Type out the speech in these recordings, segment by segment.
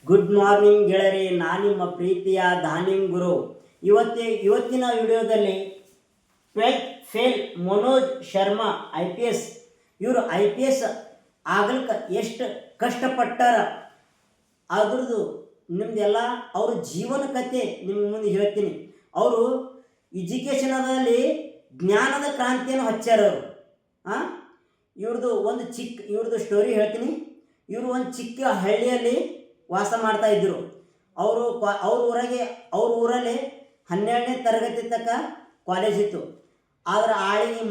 Good morning ಗೆಳರಿ, ನಾನು ನಿಮ್ಮ ಪ್ರೀತಿಯ ದಾನಿಂಗ್ ಗುರು. ಇವತ್ತಿನ ವಿಡಿಯೋದಲ್ಲಿ 12th fail Manoj Sharma IPS ಇವರು IPS ಆಗಲಿಕ್ಕೆ ಎಷ್ಟು ಕಷ್ಟಪಟ್ಟಾರ ಅದ್ರದ್ದು ನಿಮ್ದೆಲ್ಲ ಅವ್ರ ಜೀವನ ಕಥೆ ನಿಮ್ಮ ಮುಂದೆ ಹೇಳ್ತೀನಿ. ಅವರು ಎಜುಕೇಷನದಲ್ಲಿ ಜ್ಞಾನದ ಕ್ರಾಂತಿಯನ್ನು ಹಚ್ಚಾರ. ಅವರು ಇವ್ರದ್ದು ಸ್ಟೋರಿ ಹೇಳ್ತೀನಿ. ಇವರು ಒಂದು ಚಿಕ್ಕ ಹಳ್ಳಿಯಲ್ಲಿ ವಾಸ ಮಾಡ್ತಾ ಇದ್ದರು. ಅವ್ರ ಊರಲ್ಲಿ 12ನೇ ತರಗತಿ ತನಕ ಕಾಲೇಜ್ ಇತ್ತು. ಆದರೆ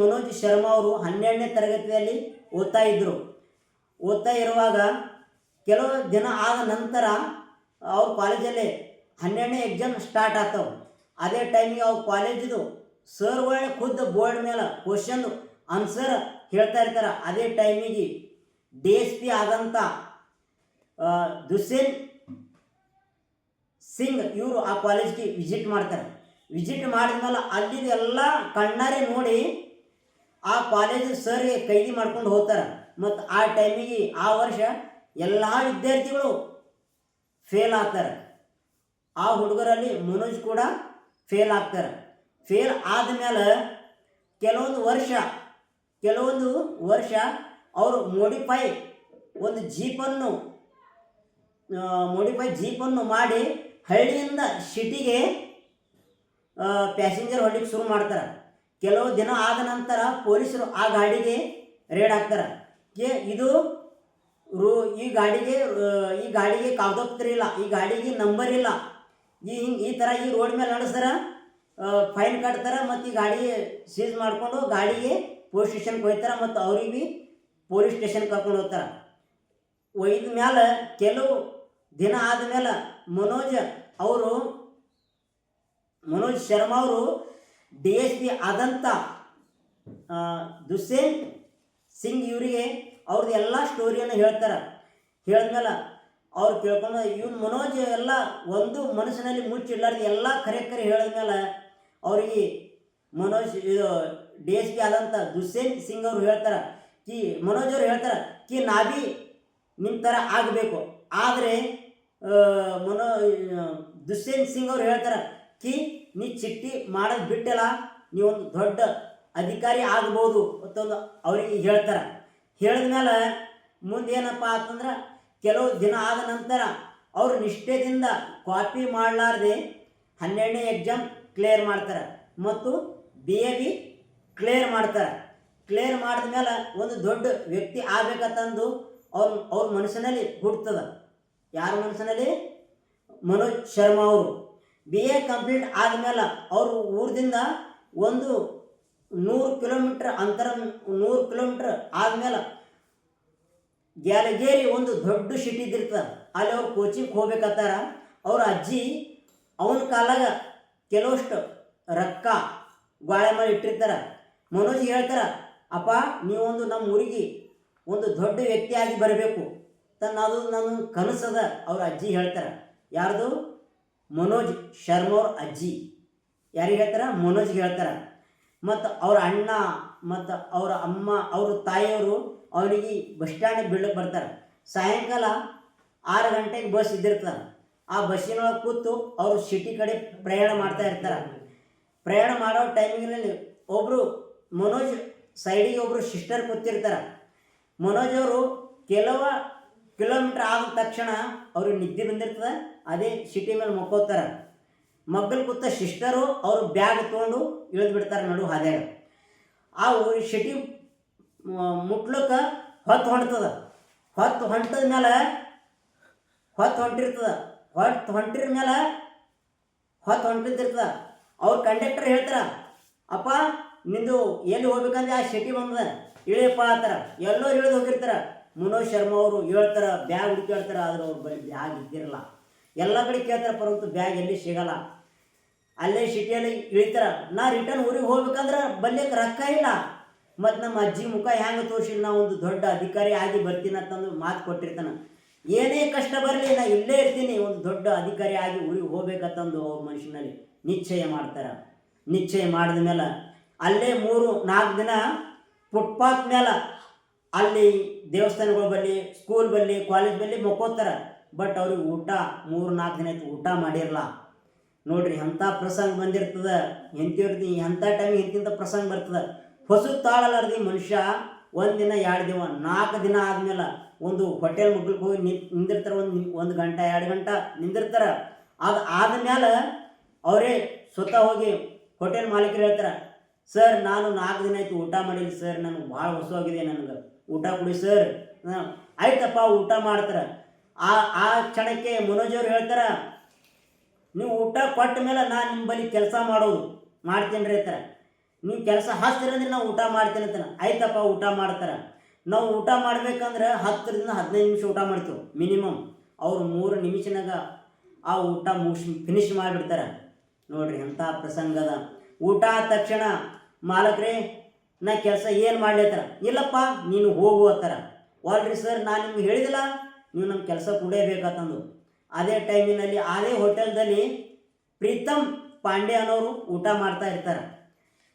ಮನೋಜ್ ಶರ್ಮಾ ಅವರು 12ನೇ ತರಗತಿಯಲ್ಲಿ ಓದ್ತಾ ಇರುವಾಗ ಕೆಲವು ದಿನ ಆದ ನಂತರ ಅವ್ರ ಕಾಲೇಜಲ್ಲಿ 12ನೇ ಎಕ್ಸಾಮ್ ಸ್ಟಾರ್ಟ್ ಆಗ್ತಾವೆ. ಅದೇ ಟೈಮಿಗೆ ಅವ್ರ ಕಾಲೇಜಿದು ಸರ್ಗಳು ಖುದ್ದು ಬೋರ್ಡ್ ಮೇಲೆ ಕ್ವಶನ್ ಆನ್ಸರ್ ಹೇಳ್ತಾ ಇರ್ತಾರೆ. ಅದೇ ಟೈಮಿಗೆ DSP ಆದಂಥ ದುಸ್ಸೇನ್ ಸಿಂಗ್ ಇವರು ಆ ಕಾಲೇಜ್ಗೆ ವಿಸಿಟ್ ಮಾಡ್ತಾರೆ. ವಿಸಿಟ್ ಮಾಡಿದ್ಮೇಲೆ ಅಲ್ಲಿದ್ದು ಎಲ್ಲ ಕಣ್ಣಾರೆ ನೋಡಿ ಆ ಕಾಲೇಜ್ ಸರ್ಗೆ ಕೈದಿ ಮಾಡ್ಕೊಂಡು ಹೋಗ್ತಾರೆ. ಮತ್ತು ಆ ಟೈಮಿಗೆ ಆ ವರ್ಷ ಎಲ್ಲ ವಿದ್ಯಾರ್ಥಿಗಳು ಫೇಲ್ ಆಗ್ತಾರೆ. ಆ ಹುಡುಗರಲ್ಲಿ ಮನೋಜ್ ಕೂಡ ಫೇಲ್ ಆಗ್ತಾರೆ. ಫೇಲ್ ಆದಮೇಲೆ ಕೆಲವೊಂದು ವರ್ಷ ಅವರು ಒಂದು ಜೀಪನ್ನು ಮಾಡಿ ಹಳ್ಳಿಯಿಂದ ಸಿಟಿಗೆ ಪ್ಯಾಸೆಂಜರ್ ಹೊಡ್ಲಿಕ್ಕೆ ಶುರು ಮಾಡ್ತಾರೆ. ಕೆಲವು ದಿನ ಆದ ನಂತರ ಪೊಲೀಸರು ಆ ಗಾಡಿಗೆ ರೇಡ್ ಹಾಕ್ತಾರೆ. ಈ ಗಾಡಿಗೆ ಕಾಗದಪತ್ರ ಇಲ್ಲ, ಈ ಗಾಡಿಗೆ ನಂಬರ್ ಇಲ್ಲ, ಈ ಥರ ಈ ರೋಡ್ ಮೇಲೆ ನಡೆಸ್ತಾರೆ, ಫೈನ್ ಕಟ್ತಾರೆ. ಮತ್ತು ಈ ಗಾಡಿ ಸೀಸ್ ಮಾಡಿಕೊಂಡು ಗಾಡಿಗೆ ಪೊಲೀಸ್ ಸ್ಟೇಷನ್ಗೆ ಹೋಗ್ತಾರೆ. ಮತ್ತು ಅವ್ರಿಗೆ ಪೊಲೀಸ್ ಸ್ಟೇಷನ್ ಕರ್ಕೊಂಡು ಹೋಗ್ತಾರೆ. ಒಯ್ದ ಮೇಲೆ ಕೆಲವು ದಿನ ಆದಮೇಲೆ ಮನೋಜ್ ಶರ್ಮಾ ಅವರು DSP ಆದಂಥ ದುಸ್ಸೇನ್ ಸಿಂಗ್ ಇವರಿಗೆ ಅವ್ರದ್ದು ಎಲ್ಲ ಸ್ಟೋರಿಯನ್ನು ಹೇಳ್ತಾರೆ. ಹೇಳಿದ್ಮೇಲೆ ಅವ್ರು ಕೇಳ್ಕೊಂಡು ಮನೋಜ್ ಎಲ್ಲ ಒಂದು ಮನಸ್ಸಿನಲ್ಲಿ ಮುಚ್ಚಿಡ್ಲಾರ್ದು ಎಲ್ಲ ಕರೆ ಹೇಳಿದ್ಮೇಲೆ ಅವರಿಗೆ DSP ಆದಂಥ ದುಸ್ಸೇನ್ ಸಿಂಗ್ ಅವರು ಹೇಳ್ತಾರೆ ಮನೋಜ್ ಅವರು ಹೇಳ್ತಾರೆ ನಾ ಬಿ ನಿಮ್ಮ ಥರ ಆಗಬೇಕು. ಆದರೆ ದುಸ್ಸೇನ್ ಸಿಂಗ್ ಅವರು ಹೇಳ್ತಾರೆ ನೀ ಚಿಟ್ಟಿ ಮಾಡೋದು ಬಿಟ್ಟಲ್ಲ, ನೀವೊಂದು ದೊಡ್ಡ ಅಧಿಕಾರಿ ಆಗ್ಬೋದು ಅಂತಂದು ಅವರಿಗೆ ಹೇಳ್ತಾರೆ. ಹೇಳಿದ್ಮೇಲೆ ಮುಂದೇನಪ್ಪ ಅಂತಂದ್ರೆ ಕೆಲವು ದಿನ ಆದ ನಂತರ ಅವರು ನಿಷ್ಠೆದಿಂದ ಕಾಪಿ ಮಾಡಲಾರ್ದೆ 12ನೇ ಎಕ್ಸಾಮ್ ಕ್ಲಿಯರ್ ಮಾಡ್ತಾರೆ ಮತ್ತು BA ಕ್ಲಿಯರ್ ಮಾಡ್ತಾರೆ. ಕ್ಲಿಯರ್ ಮಾಡಿದ್ಮೇಲೆ ಒಂದು ದೊಡ್ಡ ವ್ಯಕ್ತಿ ಆಗಬೇಕಂತಂದು ಅವ್ರ ಮನಸ್ಸಿನಲ್ಲಿ ಹುಡ್ತದೆ. ಯಾರ ಮನಸ್ಸಿನಲ್ಲಿ? ಮನೋಜ್ ಶರ್ಮಾ ಅವರು. BA ಕಂಪ್ಲೀಟ್ ಆದಮೇಲೆ ಅವರು ಊರದಿಂದ ಒಂದು 100 ಕಿಲೋಮೀಟ್ರ್ ಆದಮೇಲೆ ಗ್ಯಾಲಗೇರಿ ಒಂದು ದೊಡ್ಡ ಸಿಟಿ ಇದ್ದಿರ್ತದೆ. ಅಲ್ಲಿ ಅವ್ರು ಕೋಚಿಂಗ್ ಹೋಗ್ಬೇಕಂತಾರ. ಅವ್ರ ಅಜ್ಜಿ ಅವನ ಕಾಲಾಗ ಕೆಲವಷ್ಟು ರೊಕ್ಕ ಗಾಳೆ ಮಾಡಿ ಇಟ್ಟಿರ್ತಾರೆ. ಮನೋಜ್ ಹೇಳ್ತಾರೆ, ಅಪ್ಪ ನೀವೊಂದು ನಮ್ಮ ಊರಿಗೆ ಒಂದು ದೊಡ್ಡ ವ್ಯಕ್ತಿಯಾಗಿ ಬರಬೇಕು ಅದು ನನ್ನ ಕನಸದ. ಅವ್ರ ಅಜ್ಜಿ ಹೇಳ್ತಾರೆ. ಯಾರ್ದು? ಮನೋಜ್ ಶರ್ಮಾ ಅವ್ರ ಅಜ್ಜಿ ಯಾರಿಗೆ ಹೇಳ್ತಾರೆ? ಮನೋಜ್ಗೆ ಹೇಳ್ತಾರೆ. ಮತ್ತು ಅವ್ರ ಅಣ್ಣ ಮತ್ತು ಅವರ ಅಮ್ಮ ಅವ್ರ ತಾಯಿಯವರು ಅವನಿಗೆ ಬಸ್ ಸ್ಟ್ಯಾಂಡಿಗೆ ಬೀಳಕ್ಕೆ ಬರ್ತಾರೆ. ಸಾಯಂಕಾಲ 6 ಗಂಟೆಗೆ ಬಸ್ ಇದ್ದಿರ್ತಾರೆ. ಆ ಬಸ್ಸಿನೊಳಗೆ ಕೂತು ಅವರು ಸಿಟಿ ಕಡೆ ಪ್ರಯಾಣ ಮಾಡ್ತಾ ಇರ್ತಾರೆ. ಪ್ರಯಾಣ ಮಾಡೋ ಟೈಮಿಂಗ್ನಲ್ಲಿ ಮನೋಜ್ ಸೈಡಿಗೆ ಒಬ್ಬರು ಸಿಸ್ಟರ್ ಕೂತಿರ್ತಾರೆ. ಮನೋಜ್ ಅವರು ಕೆಲವು ಕಿಲೋಮೀಟ್ರ್ ಆದ ತಕ್ಷಣ ಅವ್ರಿಗೆ ನಿದ್ದೆ ಬಂದಿರ್ತದೆ. ಅದೇ ಸಿಟಿ ಮೇಲೆ ಮಕ್ಕೋತಾರೆ. ಮಗ್ಗಲ್ ಕೂತ ಸಿಸ್ಟರು ಅವರು ಬ್ಯಾಗ್ ತೊಗೊಂಡು ಇಳಿದು ಬಿಡ್ತಾರೆ ನಡು ಹಾದ್ಯಾಗ. ಆ ಸಿಟಿ ಮುಟ್ಲಕ್ಕೆ ಹೊಂಟಿರ್ತದೆ. ಹೊಂಟಿರ್ತದೆ. ಅವ್ರ ಕಂಡಕ್ಟರ್ ಹೇಳ್ತಾರೆ, ಅಪ್ಪ ನಿಂದು ಎಲ್ಲಿ ಹೋಗ್ಬೇಕಂದ್ರೆ ಆ ಸಿಟಿ ಬಂದದ, ಇಳಿಯಪ್ಪ ಆತರ. ಎಲ್ಲರೂ ಇಳಿದು ಹೋಗಿರ್ತಾರೆ. ಮನೋಜ್ ಶರ್ಮಾ ಅವರು ಹೇಳ್ತಾರೆ, ಬ್ಯಾಗ್ ಹುಡುಕಾಡ್ತಾರೆ. ಆದ್ರೆ ಅವ್ರ ಬಳಿ ಬ್ಯಾಗ್ ಇದ್ದಿರಲ್ಲ. ಎಲ್ಲ ಕಡೆ ಕೇಳ್ತಾರೆ, ಪರಂತು ಬ್ಯಾಗ್ ಎಲ್ಲಿ ಸಿಗಲ್ಲ. ಅಲ್ಲೇ ಸಿಟಿಯಲ್ಲಿ ಇಳಿತಾರೆ. ನಾ ರಿಟರ್ನ್ ಊರಿಗೆ ಹೋಗ್ಬೇಕಂದ್ರೆ ಬಲ್ಯಕ್ಕೆ ರೊಕ್ಕ ಇಲ್ಲ. ಮತ್ತು ನಮ್ಮ ಅಜ್ಜಿ ಮುಖ ಹ್ಯಾಂಗೆ ತೋರಿಸಿಲ್ಲ, ನಾ ಒಂದು ದೊಡ್ಡ ಅಧಿಕಾರಿ ಆಗಿ ಬರ್ತೀನಿ ಅಂತಂದು ಮಾತು ಕೊಟ್ಟಿರ್ತಾನೆ. ಏನೇ ಕಷ್ಟ ಬರಲಿ ನಾ ಇಲ್ಲೇ ಇರ್ತೀನಿ, ಒಂದು ದೊಡ್ಡ ಅಧಿಕಾರಿ ಆಗಿ ಊರಿಗೆ ಹೋಗ್ಬೇಕಂತಂದು ಅವ್ರ ಮನುಷ್ಯನಲ್ಲಿ ನಿಶ್ಚಯ ಮಾಡ್ತಾರೆ. ನಿಶ್ಚಯ ಮಾಡಿದ ಮೇಲೆ ಅಲ್ಲೇ 3-4 ದಿನ ಫುಟ್ಪಾತ್ ಮೇಲೆ ಅಲ್ಲಿ ದೇವಸ್ಥಾನಗಳ ಬಳಿ, ಸ್ಕೂಲ್ ಬಳಿ, ಕಾಲೇಜ್ ಬಳಿ ಮಕ್ಕೋತಾರೆ. ಬಟ್ ಅವ್ರಿಗೆ ಊಟ 3-4 ದಿನ ಆಯ್ತು ಊಟ ಮಾಡಿರಲ್ಲ. ನೋಡ್ರಿ ಅಂಥ ಪ್ರಸಂಗ ಬಂದಿರ್ತದೆ. ಎಂತಿರ್ತಿ ಅಂಥ ಟೈಮಿಗೆ ಎಂತಿಂಥ ಪ್ರಸಂಗ ಬರ್ತದೆ. ಹೊಸ ತಾಳಲಾರ್ದಿ ಮನುಷ್ಯ 1 ದಿನ 2 ದಿನ 4 ದಿನ ಆದ್ಮೇಲೆ ಒಂದು ಹೋಟೆಲ್ ಮುಗ್ಲಿಕ್ಕೆ ಹೋಗಿ ನಿಂದಿರ್ತಾರೆ. ಒಂದು ಗಂಟೆ 2 ಗಂಟೆ ನಿಂದಿರ್ತಾರೆ. ಅದು ಆದಮೇಲೆ ಅವರೇ ಸ್ವತಃ ಹೋಗಿ ಹೋಟೆಲ್ ಮಾಲೀಕರು ಹೇಳ್ತಾರೆ, ಸರ್ ನಾನು 4 ದಿನ ಆಯ್ತು ಊಟ ಮಾಡಿಲ್ಲ ಸರ್, ನನಗೆ ಭಾಳ ಹೊಸವಾಗಿದೆ, ನನಗೆ ಊಟ ಕೊಡಿ ಸರ್. ಆಯ್ತಪ್ಪ ಊಟ ಮಾಡ್ತಾರೆ. ಆ ಕ್ಷಣಕ್ಕೆ ಮನೋಜ್ ಅವ್ರು ಹೇಳ್ತಾರೆ, ನೀವು ಊಟ ಕೊಟ್ಟ ಮೇಲೆ ನಾನು ನಿಮ್ಮ ಬಳಿ ಕೆಲಸ ಮಾಡ್ತೀನಿ ರೀ ಅಂತಾರೆ. ನೀವು ಕೆಲಸ ಹಚ್ತೀರಂದ್ರೆ ನಾವು ಊಟ ಮಾಡ್ತೀನಿ ಅಂತಾನೆ. ಆಯ್ತಪ್ಪ ಊಟ ಮಾಡ್ತಾರೆ. ನಾವು ಊಟ ಮಾಡ್ಬೇಕಂದ್ರೆ 10ರಿಂದ 15 ನಿಮಿಷ ಊಟ ಮಾಡ್ತೀವಿ ಮಿನಿಮಮ್. ಅವರು 3 ನಿಮಿಷನಾಗ ಆ ಊಟ ಫಿನಿಶ್ ಮಾಡಿಬಿಡ್ತಾರೆ. ನೋಡ್ರಿ ಅಂಥ ಪ್ರಸಂಗದ. ಊಟ ಆದ ತಕ್ಷಣ ಮಾಲಕ್ರೆ ನಾ ಕೆಲಸ ಏನು ಮಾಡ್ಲತ್ತಾರ, ಇಲ್ಲಪ್ಪ ನೀನು ಹೋಗು ಅಂತಾರ. ವಾಲ್ರಿ ಸರ್ ನಾನು ನಿಮ್ಗೆ ಹೇಳಿದಿಲ್ಲ ನೀವು ನಮ್ಮ ಕೆಲಸ ಕೊಡೇಬೇಕಂತಂದು. ಅದೇ ಟೈಮಿನಲ್ಲಿ ಅದೇ ಹೋಟೆಲ್ದಲ್ಲಿ ಪ್ರೀತಮ್ ಪಾಂಡೆ ಅನ್ನೋರು ಊಟ ಮಾಡ್ತಾ ಇರ್ತಾರೆ.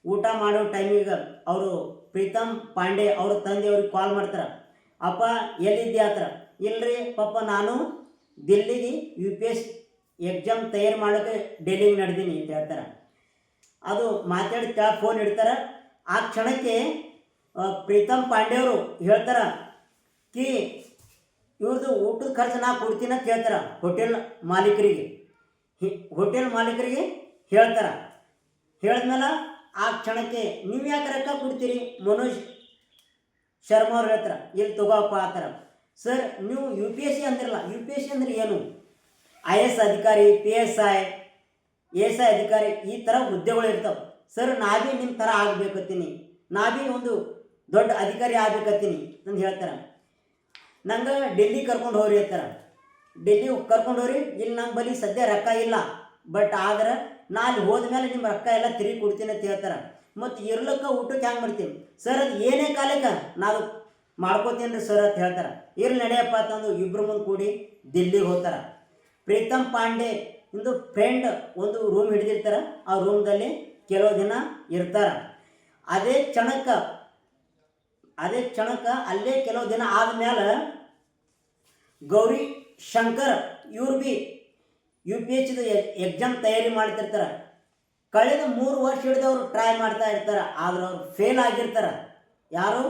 ಊಟ ಮಾಡೋ ಟೈಮಿಗೆ ಅವರು ಪ್ರೀತಮ್ ಪಾಂಡೆ ಅವ್ರ ತಂದೆಯವ್ರಿಗೆ ಕಾಲ್ ಮಾಡ್ತಾರೆ, ಅಪ್ಪ ಎಲ್ಲಿದ್ದೆ ಆತರ. ಇಲ್ಲರಿ ಪಾಪ ನಾನು ದಿಲ್ಲಿಗೆ UPS ಎಕ್ಸಾಮ್ ತಯಾರು ಮಾಡೋಕ್ಕೆ ಡೆಲ್ಲಿಗೆ ನಡೆದೀನಿ ಅಂತ ಹೇಳ್ತಾರೆ. ಅದು ಮಾತಾಡಿ ಫೋನ್ ಇಡ್ತಾರೆ. ಆ ಕ್ಷಣಕ್ಕೆ ಪ್ರೀತಮ್ ಪಾಂಡೆಯವರು ಹೇಳ್ತಾರೆ ಕಿ ಇವ್ರದ್ದು ಊಟದ ಖರ್ಚು ನಾ ಕೊಡ್ತೀನಿ ಅಂತ ಹೇಳ್ತಾರೆ ಹೋಟೆಲ್ ಮಾಲೀಕರಿಗೆ ಹೇಳ್ತಾರೆ. ಹೇಳಿದ್ಮೇಲೆ ಆ ಕ್ಷಣಕ್ಕೆ ನೀವು ಯಾಕೆ ರೊಕ್ಕ ಕೊಡ್ತೀರಿ ಮನೋಜ್ ಶರ್ಮಾ ಅವ್ರು ಹೇಳ್ತಾರೆ, ಇಲ್ಲಿ ತಗೋಪ್ಪ ಆ ಥರ. ಸರ್ ನೀವು UPSC ಅಂದಿರಲ್ಲ, UPSC ಅಂದ್ರೆ ಏನು? IS ಅಧಿಕಾರಿ, PSI, ASI ಅಧಿಕಾರಿ ಈ ಥರ ಹುದ್ದೆಗಳು ಇರ್ತವೆ ಸರ್. ನಾವೇ ನಿಮ್ಮ ಥರ ಆಗಬೇಕತ್ತೀನಿ, ನಾವೇ ಒಂದು ದೊಡ್ಡ ಅಧಿಕಾರಿ ಆಗಬೇಕತ್ತೀನಿ ಅಂತ ಹೇಳ್ತಾರೆ. ನಂಗೆ ಡೆಲ್ಲಿ ಕರ್ಕೊಂಡು ಹೋಗ್ರಿ ಅಂತಾರೆ. ಡೆಲ್ಲಿ ಕರ್ಕೊಂಡು ಹೋಗ್ರಿ, ಇಲ್ಲಿ ನಮ್ಮ ಬಳಿ ಸದ್ಯ ರೊಕ್ಕ ಇಲ್ಲ, ಬಟ್ ಆದ್ರೆ ನಾ ಅಲ್ಲಿ ಹೋದ್ಮೇಲೆ ನಿಮ್ಮ ರೊಕ್ಕ ಎಲ್ಲ ತಿರುಗಿ ಕೊಡ್ತೀನಿ ಅಂತ ಹೇಳ್ತಾರೆ. ಮತ್ತು ಇರ್ಲಕ್ಕ ಊಟಕ್ಕೆ ಹ್ಯಾಂಗೆ ಮಾಡ್ತೀನಿ ಸರ್, ಅದು ಏನೇ ಕಾಲಕ್ಕೆ ನಾನು ಮಾಡ್ಕೋತೀನಿ ರೀ ಸರ್ ಅಂತ ಹೇಳ್ತಾರೆ. ಇರ್ಲಿ ನಡೆಯಪ್ಪ ಅಂತಂದು ಇಬ್ಬರು ಮುಂದೆ ಕೂಡಿ ದಿಲ್ಲಿಗೆ ಹೋಗ್ತಾರೆ. ಪ್ರೀತಮ್ ಪಾಂಡೆ ಇಂದು ಫ್ರೆಂಡ್ ಒಂದು ರೂಮ್ ಹಿಡಿದಿರ್ತಾರೆ. ಆ ರೂಮ್ದಲ್ಲಿ ಕೆಲವು ದಿನ ಇರ್ತಾರೆ. ಅದೇ ಕ್ಷಣಕ್ಕೆ ಅಲ್ಲೇ ಕೆಲವು ದಿನ ಆದಮೇಲೆ ಗೌರಿ ಶಂಕರ್ ಇವ್ರು ಭೀ UPSC ಎಕ್ಸಾಮ್ ತಯಾರಿ ಮಾಡ್ತಿರ್ತಾರೆ. ಕಳೆದ 3 ವರ್ಷ ಹಿಡಿದವರು ಟ್ರೈ ಮಾಡ್ತಾ ಇರ್ತಾರೆ, ಆದ್ರೆ ಅವ್ರು ಫೇಲ್ ಆಗಿರ್ತಾರೆ. ಯಾರು?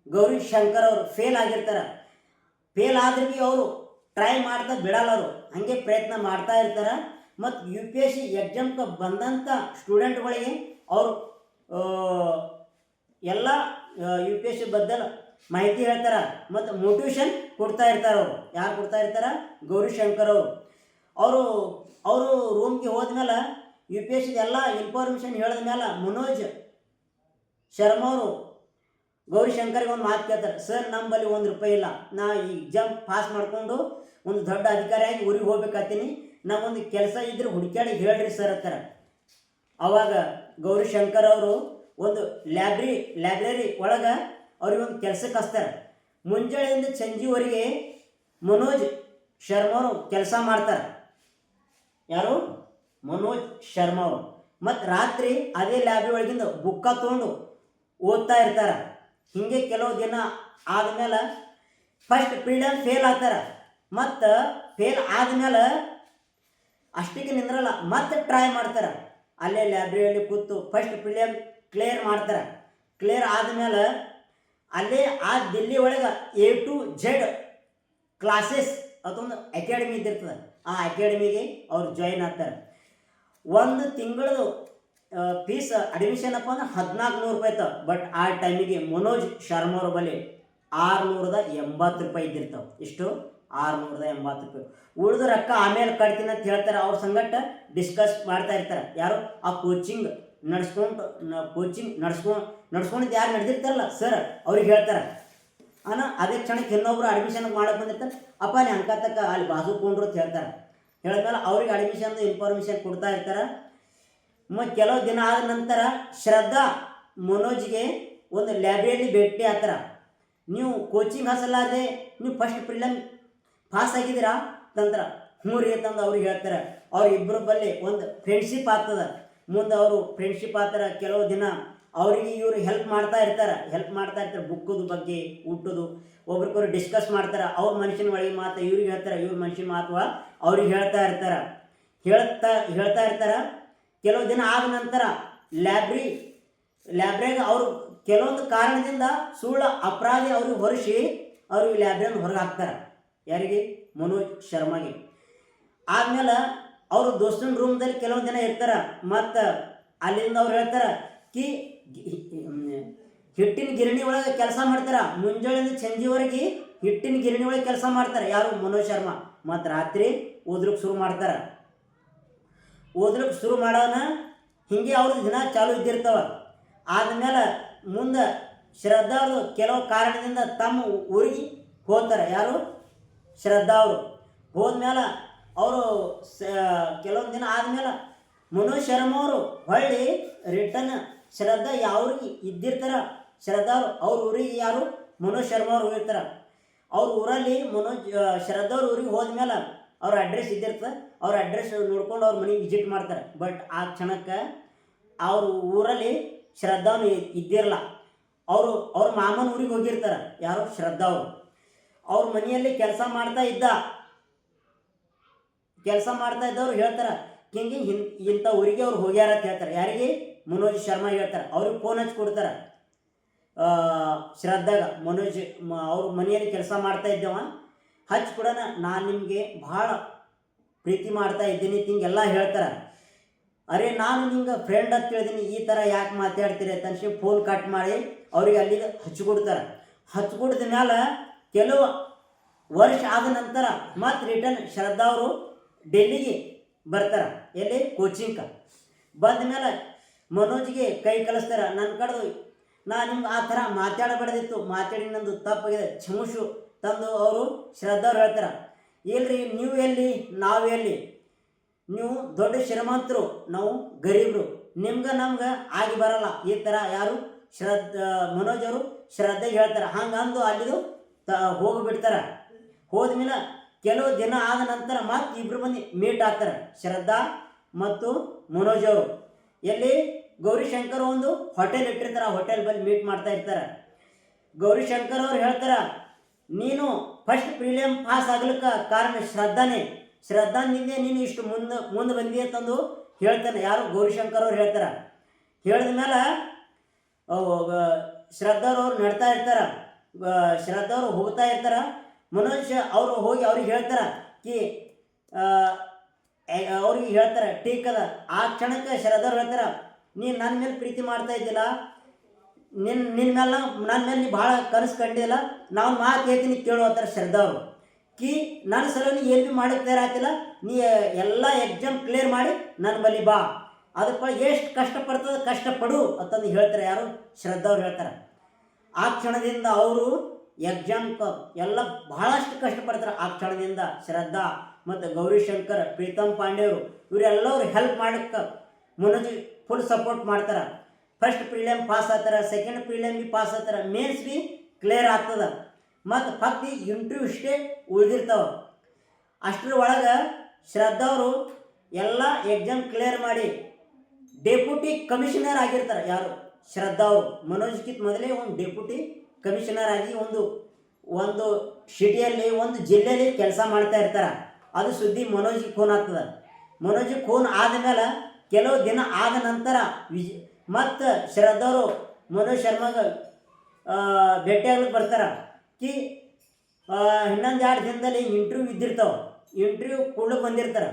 ಗೌರಿ ಶಂಕರ್ ಅವರು ಫೇಲ್ ಆಗಿರ್ತಾರೆ. ಫೇಲ್ ಆದ್ರೆ ಭೀ ಅವರು ಟ್ರೈ ಮಾಡ್ತಾ ಬಿಡಲ್ಲ, ಅವರು ಹಾಗೆ ಪ್ರಯತ್ನ ಮಾಡ್ತಾ ಇರ್ತಾರೆ. ಮತ್ತು UPSC ಎಕ್ಸಾಮ್ಗೆ ಬಂದಂಥ ಸ್ಟೂಡೆಂಟ್ಗಳಿಗೆ ಅವರು ಎಲ್ಲ UPSC ಬದ್ದಲ್ ಮಾಹಿತಿ ಹೇಳ್ತಾರೆ ಮತ್ತು ಮೋಟಿವೇಶನ್ ಕೊಡ್ತಾ ಇರ್ತಾರೆ. ಅವರು ಯಾರು ಕೊಡ್ತಾ ಇರ್ತಾರೆ? ಗೌರಿ ಶಂಕರ್ ಅವರು ರೂಮ್ಗೆ ಹೋದ್ಮೇಲೆ UPSC ಎಲ್ಲ ಇನ್ಫಾರ್ಮೇಷನ್ ಹೇಳಿದ್ಮೇಲೆ ಮನೋಜ್ ಶರ್ಮಾ ಅವರು ಗೌರಿ ಶಂಕರ್ಗೆ ಒಂದು ಮಾತು ಕೇಳ್ತಾರೆ, ಸರ್ ನಮ್ಮಲ್ಲಿ ₹1 ಇಲ್ಲ, ನಾ ಈ ಎಕ್ಸಾಮ್ ಪಾಸ್ ಮಾಡಿಕೊಂಡು ಒಂದು ದೊಡ್ಡ ಅಧಿಕಾರಿಯಾಗಿ ಊರಿಗೆ ಹೋಗ್ಬೇಕಾಗ್ತೀನಿ, ನಾವೊಂದು ಕೆಲಸ ಇದ್ರೆ ಹುಡುಕ್ಯಾಡಿ ಹೇಳ್ರಿ ಸರ್ ಅಂತಾರೆ. ಆವಾಗ ಗೌರಿ ಶಂಕರ್ ಅವರು ಒಂದು ಲೈಬ್ರರಿ ಒಳಗೆ ಅವ್ರಿಗೆ ಒಂದು ಕೆಲಸಕ್ಕೆ ಹಚ್ತಾರೆ. ಮುಂಜಾನೆಯಿಂದ ಸಂಜೆವರೆಗೆ ಮನೋಜ್ ಶರ್ಮಾ ಅವರು ಕೆಲಸ ಮಾಡ್ತಾರೆ. ಯಾರು? ಮನೋಜ್ ಶರ್ಮಾ ಅವರು. ಮತ್ತು ರಾತ್ರಿ ಅದೇ ಲೈಬ್ರರಿ ಒಳಗಿಂದ ಬುಕ್ಕ ತೊಗೊಂಡು ಓದ್ತಾ ಇರ್ತಾರೆ. ಹೀಗೆ ಕೆಲವು ದಿನ ಆದಮೇಲೆ ಫಸ್ಟ್ ಪೀರಿಯಡ್ ಫೇಲ್ ಆಗ್ತಾರೆ. ಮತ್ತು ಫೇಲ್ ಆದಮೇಲೆ ಅಷ್ಟಕ್ಕೆ ನಿಂದ್ರಲ್ಲ, ಮತ್ತೆ ಟ್ರೈ ಮಾಡ್ತಾರೆ. ಅಲ್ಲೇ ಲೈಬ್ರರಿಯಲ್ಲಿ ಕೂತು ಫಸ್ಟ್ ಪೀರಿಯಡ್ ಕ್ಲಿಯರ್ ಮಾಡ್ತಾರೆ. ಕ್ಲಿಯರ್ ಆದಮೇಲೆ ಅಲ್ಲೇ ಆ ದಿಲ್ಲಿ ಒಳಗೆ A to Z ಕ್ಲಾಸಸ್ ಅದೊಂದು ಅಕಾಡೆಮಿ ಇದ್ದಿರ್ತದೆ. ಆ ಅಕಾಡೆಮಿಗೆ ಅವ್ರು ಜಾಯಿನ್ ಆಗ್ತಾರೆ. ಒಂದು ತಿಂಗಳದು ಫೀಸ್ ಅಡ್ಮಿಷನ್ ಅಪ್ಪ ಅಂದ್ರೆ ₹1400 ಇತ್ತು. ಬಟ್ ಆ ಟೈಮಿಗೆ ಮನೋಜ್ ಶರ್ಮಾ ಅವ್ರ ಬಳಿ ₹680 ಇದ್ದಿರ್ತಾವೆ. ಇಷ್ಟು ₹680. ಉಳಿದ ರೊಕ್ಕ ಆಮೇಲೆ ಕಟ್ತೀನಿ ಅಂತ ಹೇಳ್ತಾರೆ. ಅವ್ರ ಸಂಗಟ ಡಿಸ್ಕಸ್ ಮಾಡ್ತಾ ಇರ್ತಾರೆ. ಯಾರು? ಆ ಕೋಚಿಂಗ್ ನಡ್ಸ್ಕೊಂಡಿದ್ದು ಯಾರು ನಡೆದಿರ್ತಾರಲ್ಲ ಸರ್, ಅವ್ರಿಗೆ ಹೇಳ್ತಾರೆ. ಅದೇ ಕ್ಷಣಕ್ಕೆ ಇನ್ನೊಬ್ರು ಅಡ್ಮಿಷನ್ ಮಾಡಕ್ಕೆ ಬಂದಿರ್ತಾರೆ. ಅಪ್ಪ ನೀ ಅಂಕತಕ್ಕ ಅಲ್ಲಿ ಬಾಜು ಕೊಂಡ್ರು ಅಂತ ಹೇಳ್ತಾರೆ. ಹೇಳಿದ್ಮೇಲೆ ಅವ್ರಿಗೆ ಅಡ್ಮಿಷನ್ದು ಇನ್ಫಾರ್ಮೇಷನ್ ಕೊಡ್ತಾ ಇರ್ತಾರೆ. ಮತ್ತು ಕೆಲವು ದಿನ ಆದ ನಂತರ ಶ್ರದ್ಧಾ ಮನೋಜ್ಗೆ ಒಂದು ಲೈಬ್ರರಿಯಲ್ಲಿ ಭೇಟಿ ಆಗ್ತಾರೆ. ನೀವು ಕೋಚಿಂಗ್ ಹಸಲಾದೆ ನೀವು ಫಸ್ಟ್ ಪ್ರಿಲಿಮ್ ಪಾಸ್ ಆಗಿದ್ದೀರಾ ತಂತ್ರ? ಹ್ಞೂ ರೀ ಅಂತಂದು ಅವ್ರಿಗೆ ಹೇಳ್ತಾರೆ. ಅವ್ರ ಇಬ್ಬರ ಬಳಿ ಒಂದು ಫ್ರೆಂಡ್ಶಿಪ್ ಆಗ್ತದೆ. ಮುಂದೆ ಅವರು ಫ್ರೆಂಡ್ಶಿಪ್ ಆಗ್ತಾರೆ. ಕೆಲವು ದಿನ ಅವರಿಗೆ ಇವರು ಹೆಲ್ಪ್ ಮಾಡ್ತಾ ಇರ್ತಾರೆ ಬುಕ್ಕದ ಬಗ್ಗೆ ಊಟದು ಒಬ್ರಿಗೊಬ್ರು ಡಿಸ್ಕಸ್ ಮಾಡ್ತಾರೆ. ಅವ್ರ ಮನುಷ್ಯನ ಒಳಗೆ ಮಾತು ಇವ್ರಿಗೆ ಹೇಳ್ತಾರೆ, ಇವ್ರ ಮನುಷ್ಯನ ಮಾತು ಅವ್ರಿಗೆ ಹೇಳ್ತಾ ಇರ್ತಾರೆ. ಕೆಲವು ದಿನ ಆದ ನಂತರ ಲ್ಯಾಬ್ರಾಗ ಅವರು ಕೆಲವೊಂದು ಕಾರಣದಿಂದ ಸುಳ್ಳು ಅಪರಾಧಿ ಅವ್ರಿಗೆ ಹೊರಿಸಿ ಅವ್ರಿಗೆ ಲ್ಯಾಬ್ರಿಂದ ಹೊರಗೆ ಹಾಕ್ತಾರೆ. ಯಾರಿಗೆ? ಮನೋಜ್ ಶರ್ಮಾಗೆ. ಆದ್ಮೇಲೆ ಅವರು ದೋಸ್ತನ ರೂಮ್ದಲ್ಲಿ ಕೆಲವೊಂದು ದಿನ ಇರ್ತಾರೆ. ಮತ್ತು ಅಲ್ಲಿಂದ ಅವ್ರು ಹೇಳ್ತಾರೆ ಕಿ ಹಿಟ್ಟಿನ ಗಿರಣಿ ಒಳಗೆ ಕೆಲಸ ಮಾಡ್ತಾರೆ. ಮುಂಜಾನೆಯಿಂದ ಸಂಜೆವರೆಗೆ ಹಿಟ್ಟಿನ ಗಿರಣಿ ಒಳಗೆ ಕೆಲಸ ಮಾಡ್ತಾರೆ. ಯಾರು? ಮನೋಜ್ ಶರ್ಮಾ. ಮತ್ತು ರಾತ್ರಿ ಓದ್ಲಿಕ್ಕೆ ಶುರು ಮಾಡೋಣ. ಹಿಂಗೆ ಅವ್ರದ್ದು ದಿನ ಚಾಲು ಇದ್ದಿರ್ತಾವ. ಆದಮೇಲೆ ಮುಂದೆ ಶ್ರದ್ಧಾ ಅವರು ಕೆಲವು ಕಾರಣದಿಂದ ತಮ್ಮ ಊರಿಗೆ ಹೋಗ್ತಾರೆ. ಯಾರು? ಶ್ರದ್ಧಾ ಅವರು ಹೋದ್ಮೇಲೆ ಅವರು ಕೆಲವೊಂದು ದಿನ ಆದಮೇಲೆ ಮನೋಜ್ ಶರ್ಮಾ ಅವರು ಹೊಳ್ಳಿ ರಿಟರ್ನ್ ಶ್ರದ್ಧಾ ಯಾವ್ರಿಗೆ ಇದ್ದಿರ್ತಾರೆ ಶ್ರದ್ಧಾ ಅವ್ರ ಊರಿಗೆ ಯಾರು? ಮನೋಜ್ ಶರ್ಮಾ ಅವ್ರು ಹೋಗಿರ್ತಾರೆ. ಅವ್ರ ಊರಲ್ಲಿ ಶ್ರದ್ಧಾ ಅವ್ರ ಊರಿಗೆ ಹೋದ್ಮೇಲೆ ಅವ್ರ ಅಡ್ರೆಸ್ ಇದ್ದಿರ್ತದೆ. ಅವ್ರ ಅಡ್ರೆಸ್ ನೋಡ್ಕೊಂಡು ಅವ್ರ ಮನೆಗೆ ವಿಸಿಟ್ ಮಾಡ್ತಾರೆ. ಬಟ್ ಆ ಕ್ಷಣಕ್ಕೆ ಅವ್ರ ಊರಲ್ಲಿ ಶ್ರದ್ಧಾವನು ಇದ್ದಿರಲ್ಲ. ಅವ್ರ ಮಾಮನ ಊರಿಗೆ ಹೋಗಿರ್ತಾರೆ. ಯಾರು? ಶ್ರದ್ಧಾ ಅವರು. ಅವ್ರ ಮನೆಯಲ್ಲಿ ಕೆಲಸ ಮಾಡ್ತಾ ಇದ್ದವ್ರು ಹೇಳ್ತಾರೆ ಹಿಂಗೆ ಇಂಥ ಊರಿಗೆ ಅವ್ರು ಹೋಗ್ಯಾರ ಅಂತ ಹೇಳ್ತಾರೆ. ಯಾರಿಗೆ? ಮನೋಜ್ ಶರ್ಮಾ ಹೇಳ್ತಾರೆ. ಅವ್ರಿಗೆ ಫೋನ್ ಹಚ್ಚಿ ಕೊಡ್ತಾರೆ. ಶ್ರದ್ಧಾಗ ಅವ್ರ ಮನೆಯಲ್ಲಿ ಕೆಲಸ ಮಾಡ್ತಾ ಇದ್ದೇವ ಹಚ್ಚಿ ಕೊಡೋಣ, ನಾನು ನಿಮಗೆ ಭಾಳ ಪ್ರೀತಿ ಮಾಡ್ತಾ ಇದ್ದೀನಿ ಹಿಂಗೆಲ್ಲ ಹೇಳ್ತಾರೆ. ಅರೆ ನಾನು ನಿಂಗೆ ಫ್ರೆಂಡ್ ಅಂತ ಹೇಳಿದ್ದೀನಿ, ಈ ಥರ ಯಾಕೆ ಮಾತಾಡ್ತೀರಿ ಅಂತ ಅನ್ಸಿ ಫೋನ್ ಕಟ್ ಮಾಡಿ ಅವ್ರಿಗೆ ಅಲ್ಲಿಗೆ ಹಚ್ಚಿಕೊಡ್ತಾರೆ. ಹಚ್ಕೊಡ್ದ ಮೇಲೆ ಕೆಲವು ವರ್ಷ ಆದ ನಂತರ ಮತ್ತೆ ರಿಟರ್ನ್ ಶ್ರದ್ಧಾ ಅವರು ಡೆಲ್ಲಿಗೆ ಬರ್ತಾರೆ. ಎಲ್ಲಿ? ಕೋಚಿಂಗ್ ಬಂದ ಮೇಲೆ ಮನೋಜ್ಗೆ ಕೈ ಕಳಿಸ್ತಾರೆ. ನನ್ನ ಕಡೆದು ನಾನು ನಿಮ್ಗೆ ಆ ಥರ ಮಾತಾಡಬಾರ್ದಿತ್ತು, ಮಾತಾಡಿ ನಂದು ತಪ್ಪಾಗಿದೆ, ಕ್ಷಮಿಸು ತಂದು ಅವರು ಶ್ರದ್ಧಾ ಅವ್ರು ಹೇಳ್ತಾರೆ. ಇಲ್ರಿ, ನೀವು ಎಲ್ಲಿ ನಾವು ಎಲ್ಲಿ? ನೀವು ದೊಡ್ಡ ಶ್ರೀಮಂತರು, ನಾವು ಗರೀಬ್ರು, ನಮ್ಗೆ ಆಗಿ ಬರಲ್ಲ ಈ ಥರ. ಯಾರು? ಮನೋಜ್ ಅವರು ಶ್ರದ್ಧೆಗೆ ಹೇಳ್ತಾರೆ. ಹಂಗಂದು ಅಲ್ಲಿದು ಹೋಗಿಬಿಡ್ತಾರೆ. ಹೋದ್ಮೇಲೆ ಕೆಲವು ದಿನ ಆದ ನಂತರ ಮತ್ತೆ ಇಬ್ಬರು ಮಂದಿ ಮೀಟ್ ಆಗ್ತಾರೆ, ಶ್ರದ್ಧಾ ಮತ್ತು ಮನೋಜ್ ಅವರು. ಎಲ್ಲಿ? ಗೌರಿಶಂಕರ್ ಒಂದು ಹೋಟೆಲ್ ಇಟ್ಟಿರ್ತಾರೆ. ಆ ಹೋಟೆಲ್ ಬಳಿ ಮೀಟ್ ಮಾಡ್ತಾ ಇರ್ತಾರೆ. ಗೌರಿಶಂಕರ್ ಅವ್ರು ಹೇಳ್ತಾರೆ, ನೀನು ಫಸ್ಟ್ ಪ್ರಿಲಿಯಮ್ ಪಾಸ್ ಆಗ್ಲಿಕ್ಕೆ ಕಾರಣ ಶ್ರದ್ಧಾನಿಂದ ನೀನು ಇಷ್ಟು ಮುಂದೆ ಬಂದಿ ಅಂತಂದು ಹೇಳ್ತಾನೆ. ಯಾರು? ಗೌರಿಶಂಕರ್ ಅವ್ರು ಹೇಳ್ತಾರೆ. ಹೇಳಿದ ಮೇಲೆ ಶ್ರದ್ಧಾವ್ರು ನಡ್ತಾ ಇರ್ತಾರೆ. ಶ್ರದ್ಧಾವ್ರು ಹೋಗ್ತಾ ಇರ್ತಾರೆ. ಮನೋಜ್ ಅವರು ಹೋಗಿ ಅವ್ರಿಗೆ ಹೇಳ್ತಾರೆ ಅವ್ರಿಗೆ ಹೇಳ್ತಾರೆ ಟೀಕ್ ಅದ. ಆ ಕ್ಷಣಕ್ಕೆ ಶ್ರದ್ಧಾವ್ರು ಹೇಳ್ತಾರೆ, ನೀನು ನನ್ನ ಮೇಲೆ ಪ್ರೀತಿ ಮಾಡ್ತಾ ಇದ್ದಿಲ್ಲ, ನನ್ನ ಮೇಲೆ ನೀ ಭಾಳ ಕನಸು ಕಂಡಿಲ್ಲ, ನಾವು ಮಾತು ಹೇಳ್ತೀನಿ ಕೇಳು ಅಂತಾರೆ ಶ್ರದ್ಧಾ ಅವರು. ನನ್ನ ಸಲುವಾಗಿ ಏನು ಭೀ ಮಾಡಕ್ಕೆ ತಯಾರಾಗ್ತಿಲ್ಲ, ನೀ ಎಲ್ಲ ಎಕ್ಸಾಮ್ ಕ್ಲಿಯರ್ ಮಾಡಿ ನನ್ನ ಬಳಿ ಬಾ, ಅದಕ್ಕೆ ಎಷ್ಟು ಕಷ್ಟಪಡ್ತದೆ ಕಷ್ಟಪಡು ಅಂತಂದು ಹೇಳ್ತಾರೆ. ಯಾರು? ಶ್ರದ್ಧಾ ಅವ್ರು ಹೇಳ್ತಾರೆ. ಆ ಕ್ಷಣದಿಂದ ಅವರು ಎಕ್ಸಾಮ್ ಎಲ್ಲ ಬಹಳಷ್ಟು ಕಷ್ಟಪಡ್ತಾರೆ. ಆ ಕ್ಷಣದಿಂದ ಶ್ರದ್ಧಾ ಮತ್ತು ಗೌರಿಶಂಕರ್, ಪ್ರೀತಮ್ ಪಾಂಡೆಯವರು ಇವರೆಲ್ಲರೂ ಹೆಲ್ಪ್ ಮಾಡಕ್ಕೆ ಮನೋಜ್ ಫುಲ್ ಸಪೋರ್ಟ್ ಮಾಡ್ತಾರೆ. ಫಸ್ಟ್ ಪ್ರಿಲಿಯಮ್ ಪಾಸ್ ಆಗ್ತಾರೆ, ಸೆಕೆಂಡ್ ಪ್ರಿಲಿಯಮ್ ಬಿ ಪಾಸ್ ಆಗ್ತಾರೆ, ಮೇನ್ಸ್ ಬಿ ಕ್ಲಿಯರ್ ಆಗ್ತದೆ. ಮತ್ತು ಫಕ್ತ್ ಇಂಟರ್ವ್ಯೂ ಇಷ್ಟೇ ಉಳಿದಿರ್ತಾವೆ. ಅಷ್ಟರ ಒಳಗೆ ಶ್ರದ್ಧಾ ಅವರು ಎಲ್ಲ ಎಕ್ಸಾಮ್ ಕ್ಲಿಯರ್ ಮಾಡಿ ಡೆಪ್ಯೂಟಿ ಕಮಿಷನರ್ ಆಗಿರ್ತಾರೆ. ಯಾರು? ಶ್ರದ್ಧಾ ಅವರು. ಮನೋಜ್ಗಿಂತ ಮೊದಲೇ ಒಂದು ಡೆಪ್ಯೂಟಿ ಕಮಿಷನರ್ ಆಗಿ ಒಂದು ಸಿಟಿಯಲ್ಲಿ ಒಂದು ಜಿಲ್ಲೆಯಲ್ಲಿ ಕೆಲಸ ಮಾಡ್ತಾ ಇರ್ತಾರೆ. ಅದು ಸುದ್ದಿ ಮನೋಜಿಗೆ ಫೋನ್ ಆಗ್ತದೆ. ಮನೋಜಿಗೆ ಫೋನ್ ಆದಮೇಲೆ ಕೆಲವು ದಿನ ಆದ ನಂತರ ಮತ್ತು ಶ್ರದ್ಧಾ ಅವರು ಮನೋಜ್ ಶರ್ಮಾಗೆ ಭೇಟಿಯಾಗ್ಲಿಕ್ಕೆ ಬರ್ತಾರೆ. ಇನ್ನೊಂದು 2 ದಿನದಲ್ಲಿ ಇಂಟರ್ವ್ಯೂ ಇದ್ದಿರ್ತಾವೆ. ಇಂಟರ್ವ್ಯೂ ಕೊಡ್ಲಿಕ್ಕೆ ಬಂದಿರ್ತಾರೆ.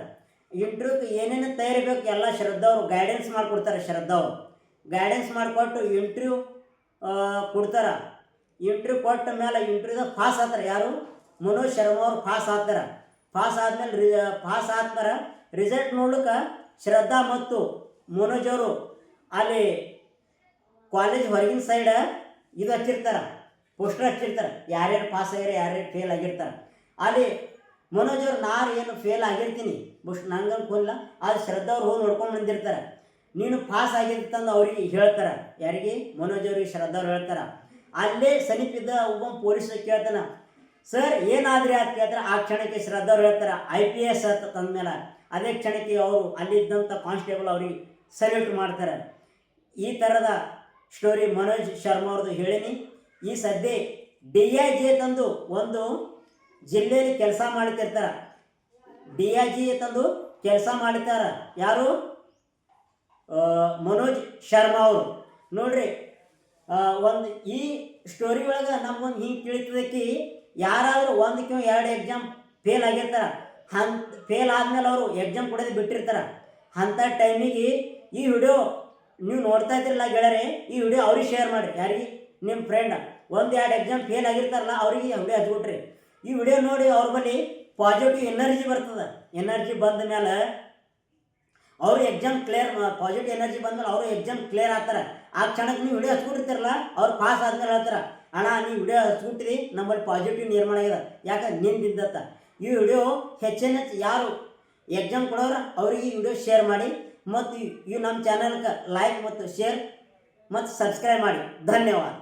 ಇಂಟರ್ವ್ಯೂಗೆ ಏನೇನು ತಯಾರಿ ಬೇಕು ಎಲ್ಲ ಶ್ರದ್ಧಾ ಅವರು ಗೈಡೆನ್ಸ್ ಮಾಡಿಕೊಡ್ತಾರೆ. ಶ್ರದ್ಧಾ ಅವರು ಗೈಡೆನ್ಸ್ ಮಾಡಿಕೊಟ್ಟು ಇಂಟರ್ವ್ಯೂ ಕೊಡ್ತಾರೆ. ಇಂಟರ್ವ್ಯೂ ಕೊಟ್ಟ ಮೇಲೆ ಇಂಟರ್ವ್ಯೂದಾಗ ಪಾಸ್ ಆಗ್ತಾರೆ. ಯಾರು? ಮನೋಜ್ ಶರ್ಮಾ ಅವರು ಪಾಸ್ ಆಗ್ತಾರೆ. ಪಾಸ್ ಆದ್ಮೇಲೆ ರಿಸಲ್ಟ್ ನೋಡ್ಲಿಕ್ಕೆ ಶ್ರದ್ಧಾ ಮತ್ತು ಮನೋಜ್ ಅವರು ಅಲ್ಲಿ ಕಾಲೇಜ್ ಹೊರಗಿನ ಸೈಡ್ ಇದು ಹಚ್ಚಿರ್ತಾರೆ, ಪೋಸ್ಟರ್ ಹಚ್ಚಿರ್ತಾರೆ, ಯಾರ್ಯಾರು ಪಾಸ್ ಆಗ್ಯಾರ ಯಾರ್ಯಾರು ಫೇಲ್ ಆಗಿರ್ತಾರೆ. ಅಲ್ಲಿ ಮನೋಜ್ ಅವ್ರು ನಾನು ಏನು ಫೇಲ್ ಆಗಿರ್ತೀನಿ ನಂಗೆ ಅನ್ಕೊಂಡಿಲ್ಲ, ಅದು ಶ್ರದ್ಧಾ ಅವ್ರು ಹೋಗಿ ನೋಡ್ಕೊಂಡು ಬಂದಿರ್ತಾರೆ. ನೀನು ಪಾಸ್ ಆಗಿರ್ತಂದು ಅವ್ರಿಗೆ ಹೇಳ್ತಾರೆ. ಯಾರಿಗೆ? ಮನೋಜ್ ಅವ್ರಿಗೆ ಶ್ರದ್ಧಾ ಅವ್ರು ಹೇಳ್ತಾರೆ. ಅಲ್ಲೇ ಸಮೀಪಿದ್ದ ಒಬ್ಬ ಪೊಲೀಸ್ ಕೇಳ್ತಾನೆ, ಸರ್ ಏನಾದ್ರಿ ಅಂತ ಕೇಳ್ತಾರೆ. ಆ ಕ್ಷಣಕ್ಕೆ ಶ್ರದ್ಧಾ ಅವ್ರು ಹೇಳ್ತಾರೆ IPS ಅಂತ ತಂದಮೇಲೆ ಅದೇ ಕ್ಷಣಕ್ಕೆ ಅವರು ಅಲ್ಲಿದ್ದಂಥ ಕಾನ್ಸ್ಟೇಬಲ್ ಅವ್ರಿಗೆ ಸಲ್ಯೂಟ್ ಮಾಡ್ತಾರೆ. ಈ ಥರದ ಸ್ಟೋರಿ ಮನೋಜ್ ಶರ್ಮಾ ಅವ್ರದ್ದು ಹೇಳೀನಿ. ಈ ಸದ್ಯ DIG ತಂದು ಒಂದು ಜಿಲ್ಲೆಯಲ್ಲಿ ಕೆಲಸ ಮಾಡ್ತಿರ್ತಾರೆ. DIG ತಂದು ಕೆಲಸ ಮಾಡ್ತಾರೆ ಯಾರು? ಮನೋಜ್ ಶರ್ಮಾ ಅವರು. ನೋಡ್ರಿ, ಒಂದು ಈ ಸ್ಟೋರಿ ಒಳಗೆ ನಮ್ಗೊಂದು ಹಿಂಗೆ ತಿಳಿತದಕ್ಕೆ ಯಾರಾದರೂ ಒಂದಕ್ಕೆ ಎರಡು ಎಕ್ಸಾಮ್ ಫೇಲ್ ಆಗಿರ್ತಾರೆ. ಫೇಲ್ ಆದಮೇಲೆ ಅವರು ಎಕ್ಸಾಮ್ ಕೊಡೋದು ಬಿಟ್ಟಿರ್ತಾರೆ. ಅಂಥ ಟೈಮಿಗೆ ಈ ವಿಡಿಯೋ ನೀವು ನೋಡ್ತಾ ಇದ್ದಿರಲ್ಲ ಗೆಳೆಯರೆ, ಈ ವಿಡಿಯೋ ಅವ್ರಿಗೆ ಶೇರ್ ಮಾಡಿರಿ. ಯಾರಿಗೆ? ನಿಮ್ಮ ಫ್ರೆಂಡ್ ಒಂದು ಎರಡು ಎಕ್ಸಾಮ್ ಫೇಲ್ ಆಗಿರ್ತಾರಲ್ಲ ಅವ್ರಿಗೆ ವಿಡಿಯೋ ಹಚ್ಬಿಟ್ರಿ. ಈ ವಿಡಿಯೋ ನೋಡಿ ಅವ್ರ ಬಳಿ ಪಾಸಿಟಿವ್ ಎನರ್ಜಿ ಬರ್ತದೆ. ಎನರ್ಜಿ ಬಂದ ಮೇಲೆ ಅವರು ಎಕ್ಸಾಮ್ ಕ್ಲಿಯರ್, ಪಾಸಿಟಿವ್ ಎನರ್ಜಿ ಬಂದ್ಮೇಲೆ ಅವರು ಎಕ್ಸಾಮ್ ಕ್ಲಿಯರ್ ಆಗ್ತಾರೆ. ಆ ಕ್ಷಣಕ್ಕೆ ನೀವು ವಿಡಿಯೋ ಹಚ್ಕೊಂಡಿರ್ತಾರಲ್ಲ, ಅವ್ರು ಪಾಸ್ ಆದ್ಮೇಲೆ ಹೇಳ್ತಾರೆ, ಅಣ್ಣ ನೀವು ವಿಡಿಯೋ ಹಚ್ಬಿಟ್ಟಿರಿ, ನಮ್ಮಲ್ಲಿ ಪಾಸಿಟಿವ್ ನಿರ್ಮಾಣ ಆಗಿದೆ, ಯಾಕೆ ನಿಂದಿದ್ದತ್ತ. ಈ ವಿಡಿಯೋ ಹೆಚ್ಚಿನ ಯಾರು ಎಕ್ಸಾಮ್ ಕೊಡೋರು ಅವ್ರಿಗೆ ಈ ವಿಡಿಯೋ ಶೇರ್ ಮಾಡಿ ಮತ್ತು ಇವು ನಮ್ಮ ಚಾನಲ್ಗೆ ಲೈಕ್ ಮತ್ತು ಶೇರ್ ಮತ್ತು ಸಬ್ಸ್ಕ್ರೈಬ್ ಮಾಡಿ. ಧನ್ಯವಾದ.